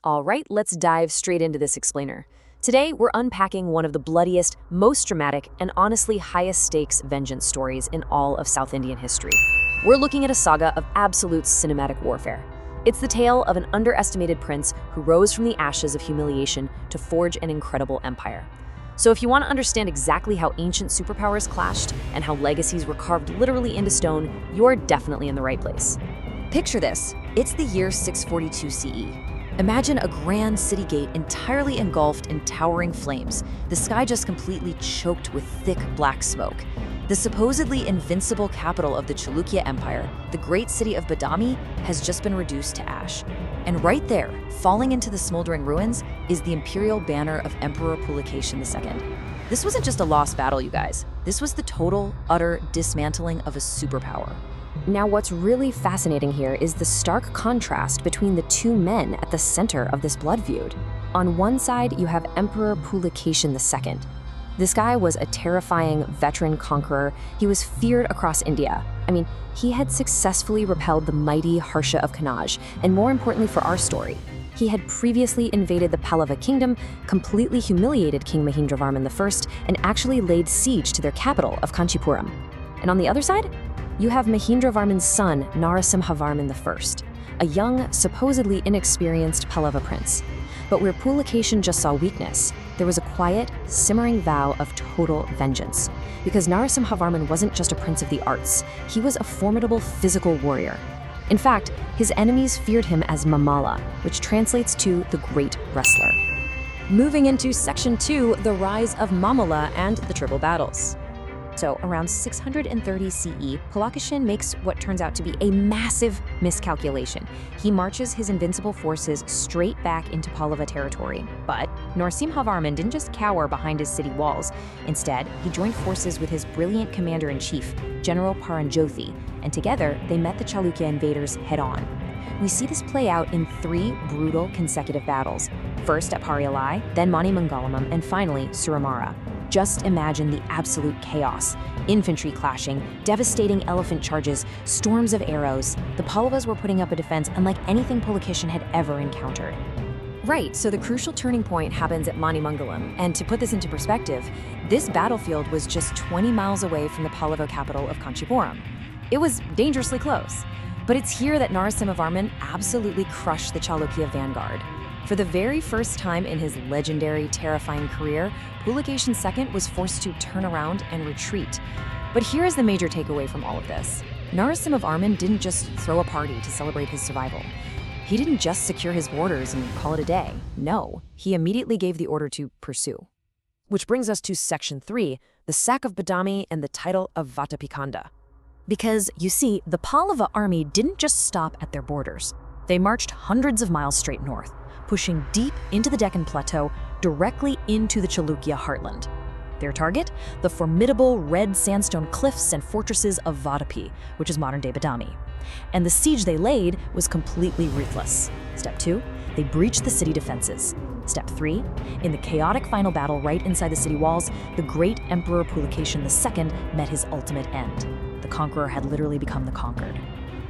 All right, let's dive straight into this explainer. Today, we're unpacking one of the bloodiest, most dramatic, and honestly highest stakes vengeance stories in all of South Indian history. We're looking at a saga of absolute cinematic warfare. It's the tale of an underestimated prince who rose from the ashes of humiliation to forge an incredible empire. So if you want to understand exactly how ancient superpowers clashed and how legacies were carved literally into stone, you're definitely in the right place. Picture this. It's the year 642 CE. Imagine a grand city gate entirely engulfed in towering flames, the sky just completely choked with thick black smoke. The supposedly invincible capital of the Chalukya Empire, the great city of Badami, has just been reduced to ash. And right there, falling into the smoldering ruins, is the imperial banner of Emperor Pulakeshin II. This wasn't just a lost battle, you guys. This was the total, utter dismantling of a superpower. Now, what's really fascinating here is the stark contrast between the two men at the center of this blood feud. On one side, you have Emperor Pulakeshin II. This guy was a terrifying veteran conqueror. He was feared across India. He had successfully repelled the mighty Harsha of Kannauj, and more importantly for our story, he had previously invaded the Pallava kingdom, completely humiliated King Mahindravarman I, and actually laid siege to their capital of Kanchipuram. And on the other side, you have Mahindravarman's son, Narasimhavarman I, a young, supposedly inexperienced Pallava prince. But where Pulakeshin just saw weakness, there was a quiet, simmering vow of total vengeance. Because Narasimhavarman wasn't just a prince of the arts, he was a formidable physical warrior. In fact, his enemies feared him as Mamalla, which translates to the great wrestler. Moving into Section 2, the rise of Mamalla and the Triple Battles. So around 630 CE, Pulakeshin makes what turns out to be a massive miscalculation. He marches his invincible forces straight back into Pallava territory. But Narasimhavarman didn't just cower behind his city walls. Instead, he joined forces with his brilliant commander-in-chief, General Paranjothi, and together they met the Chalukya invaders head-on. We see this play out in 3 brutal consecutive battles, first at Parialai, then Manimangalam, and finally Suramara. Just imagine the absolute chaos. Infantry clashing, devastating elephant charges, storms of arrows. The Pallavas were putting up a defense unlike anything Pulakeshin had ever encountered. Right, so the crucial turning point happens at Manimangalam, and to put this into perspective, this battlefield was just 20 miles away from the Pallava capital of Kanchipuram. It was dangerously close. But it's here that Narasimhavarman absolutely crushed the Chalukya vanguard. For the very first time in his legendary, terrifying career, Pulakeshin II was forced to turn around and retreat. But here is the major takeaway from all of this. Narasimhavarman didn't just throw a party to celebrate his survival. He didn't just secure his borders and call it a day. No, he immediately gave the order to pursue. Which brings us to Section 3, the sack of Badami and the title of Vatapikonda. Because, you see, the Pallava army didn't just stop at their borders. They marched hundreds of miles straight north, pushing deep into the Deccan Plateau, directly into the Chalukya heartland. Their target? The formidable red sandstone cliffs and fortresses of Vatapi, which is modern-day Badami. And the siege they laid was completely ruthless. Step 2, they breached the city defenses. Step 3, in the chaotic final battle right inside the city walls, the great Emperor Pulakeshin II met his ultimate end. The conqueror had literally become the conquered.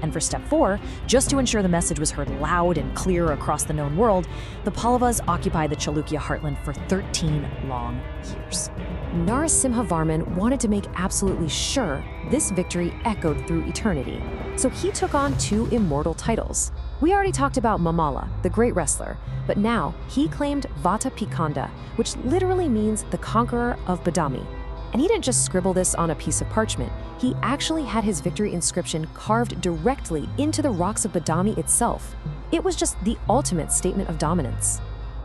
And for Step 4, just to ensure the message was heard loud and clear across the known world, the Pallavas occupied the Chalukya heartland for 13 long years. Narasimhavarman wanted to make absolutely sure this victory echoed through eternity, so he took on 2 immortal titles. We already talked about Mamalla, the great wrestler, but now he claimed Vatapikonda, which literally means the conqueror of Badami. And he didn't just scribble this on a piece of parchment. He actually had his victory inscription carved directly into the rocks of Badami itself. It was just the ultimate statement of dominance.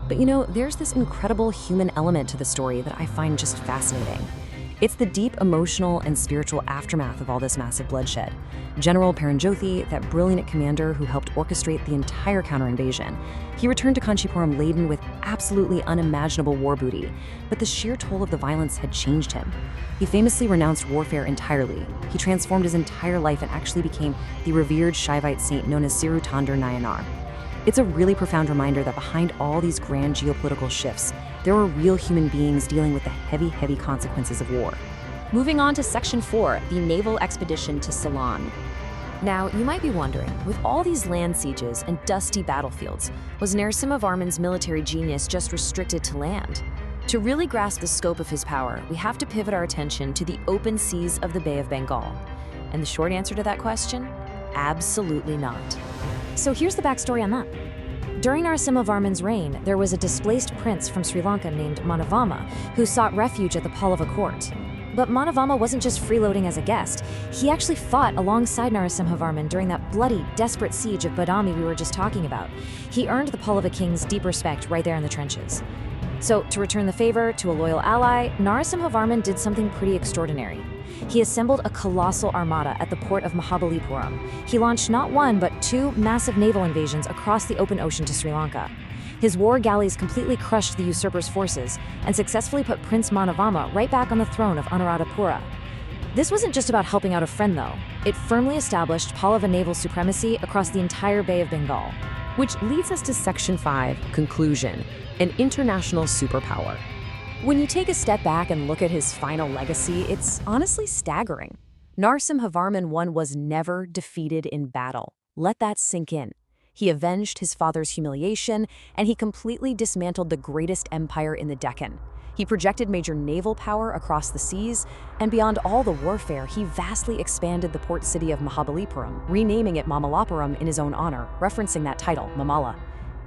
But there's this incredible human element to the story that I find just fascinating. It's the deep emotional and spiritual aftermath of all this massive bloodshed. General Paranjothi, that brilliant commander who helped orchestrate the entire counter-invasion, he returned to Kanchipuram laden with absolutely unimaginable war booty, but the sheer toll of the violence had changed him. He famously renounced warfare entirely. He transformed his entire life and actually became the revered Shaivite saint known as Sirutandar Nayanar. It's a really profound reminder that behind all these grand geopolitical shifts, there were real human beings dealing with the heavy, heavy consequences of war. Moving on to Section 4, the naval expedition to Ceylon. Now, you might be wondering, with all these land sieges and dusty battlefields, was Narasimhavarman's military genius just restricted to land? To really grasp the scope of his power, we have to pivot our attention to the open seas of the Bay of Bengal. And the short answer to that question? Absolutely not. So here's the backstory on that. During Narasimhavarman's reign, there was a displaced prince from Sri Lanka named Manavama who sought refuge at the Pallava court. But Manavama wasn't just freeloading as a guest. He actually fought alongside Narasimhavarman during that bloody, desperate siege of Badami we were just talking about. He earned the Pallava king's deep respect right there in the trenches. So, to return the favor to a loyal ally, Narasimhavarman did something pretty extraordinary. He assembled a colossal armada at the port of Mamallapuram. He launched not one, but two massive naval invasions across the open ocean to Sri Lanka. His war galleys completely crushed the usurper's forces and successfully put Prince Manavama right back on the throne of Anuradhapura. This wasn't just about helping out a friend, though. It firmly established Pallava naval supremacy across the entire Bay of Bengal. Which leads us to Section 5, Conclusion, an international superpower. When you take a step back and look at his final legacy, it's honestly staggering. Narasimhavarman I was never defeated in battle. Let that sink in. He avenged his father's humiliation, and he completely dismantled the greatest empire in the Deccan. He projected major naval power across the seas, and beyond all the warfare, he vastly expanded the port city of Mahabalipuram, renaming it Mamallapuram in his own honor, referencing that title, Mamalla.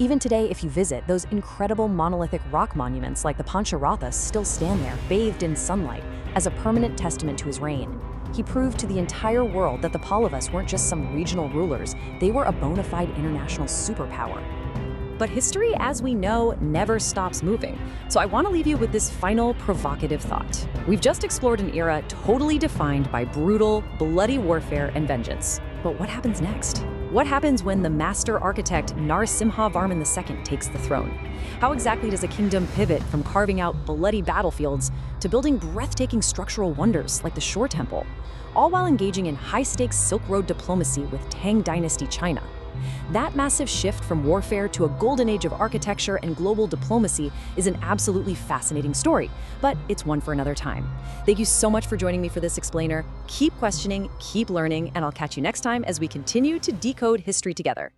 Even today, if you visit, those incredible monolithic rock monuments like the Pancharathas still stand there, bathed in sunlight, as a permanent testament to his reign. He proved to the entire world that the Pallavas weren't just some regional rulers, they were a bona fide international superpower. But history, as we know, never stops moving. So I want to leave you with this final provocative thought. We've just explored an era totally defined by brutal, bloody warfare and vengeance. But what happens next? What happens when the master architect Narasimhavarman II takes the throne? How exactly does a kingdom pivot from carving out bloody battlefields to building breathtaking structural wonders like the Shore Temple, all while engaging in high-stakes Silk Road diplomacy with Tang Dynasty China? That massive shift from warfare to a golden age of architecture and global diplomacy is an absolutely fascinating story, but it's one for another time. Thank you so much for joining me for this explainer. Keep questioning, keep learning, and I'll catch you next time as we continue to decode history together.